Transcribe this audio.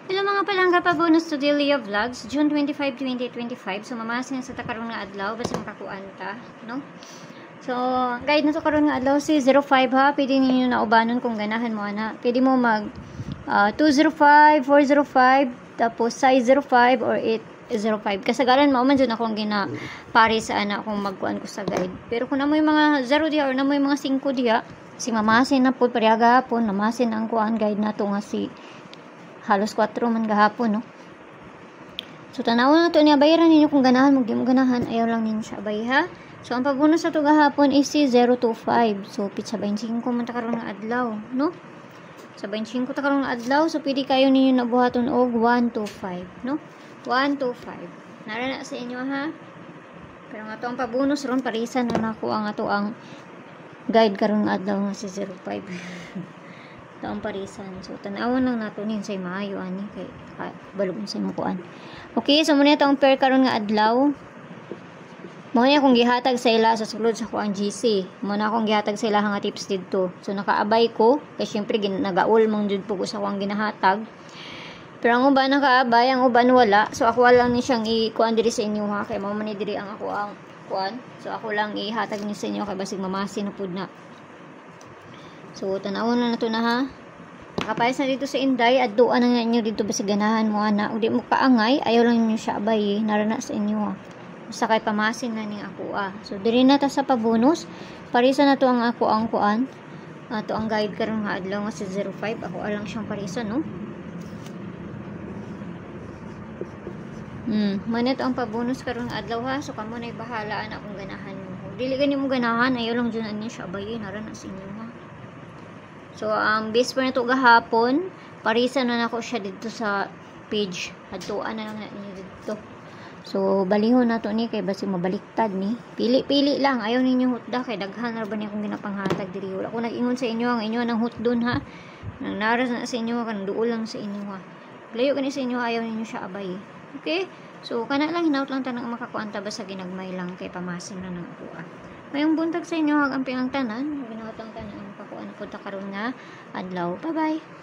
Hello mga palangga, pa-bonus to Delia Vlogs, June 25, 2025. So, mamasin sa takarong nga adlaw, basta makakuan ta, no? So, guide na to karon nga adlaw si 05 ha. Pwede ninyo na ubanon kung ganahan mo, ana. Pwede mo mag 205, 405, tapos size 05 or 805. Kasagaran mo man dyan akong pare sa ana kung magkuan ko sa guide. Pero kung namoy mga 0 diha or namoy mga 5 diha, si mamasin na po pareha hapon, namasin ang kuan guide na to nga si halos 4 man gahapon, no? So, tanawon na to niya. Bayaran ninyo kung ganahan. Mag di mo ganahan. Ayaw lang ninyo siya bay, ha? So, ang pagbunus na to gahapon is si 025. So, pizza 25 man takaroon ng adlaw, no? Sa 25 takaroon ng adlaw. So, pwede kayo ninyo nabuhaton og 125, no? 125. Narana sa inyo, ha? Pero nga to ang pabunus ron, parisan na nako ang ato ang guide karon ng adlaw nga si 05. Taong parisan. So, tanawan lang nato nin sa maayo ani kay balog sa mukuan. Okay, so muna taong pair karon nga adlaw. Mo na akong gihatag sa ila sa sulod sa kuang GC. Mo na akong gihatag sa ila nga tips didto. So nakaabay ko kay syempre nagaul mong jud po ko sa kuang ginahatag. Pero ang uban nakaabay, ang uban wala. So ako lang ni siyang ikuan diri sa inyo ha kay mao man diri ang ako ang kuan. So ako lang ihatag ni sa inyo kay basig mamasin na pud na. So, tanawon na to na ha. Nakapayas na dito sa Inday. Adduan na nga inyo dito ba sa ganahan mo, ana. O di mo paangay. Ayaw lang inyo siya abay. Narana sa inyo ha. Basta kay pamasin na ning ako So, diri na ta sa pabonus. Parisa na to ang ako ang kuan. To ang guide karon nga adlaw nga si 05. Ako alang siyang parisa, no? Manit ang pabonus karon nga adlaw ha. So, kamo na bahalaan akong ganahan mo. Dili gani mo ganahan. Ayaw lang dyan niya siya abay. Narana sa inyo ha. So, ang base po na ito gahapon, parisa na ako siya dito sa page. Adtuan na lang na ninyo dito. So, balihon na ito ni, kay basi mabaliktad ni. Pili-pili lang. Ayaw ninyo hutda, kay daghan na ba niya kung ginapanghatag diri. Wala ko nag-ingon sa inyo, ang inyo ng hutdon ha. Nang naras na sa inyo, kan duol lang sa inyo ha. Layo ka ni sa inyo, ayaw ninyo siya abay. Okay? So, kana lang, hinaut lang tanang makakuanta ba sa ginagmay lang, kay pamasin na ng ako Mayong buntag sa inyo, hanggang pinang tanan. Ginaot lang tanan. Pakuan po ta karon nga adlaw. Bye-bye.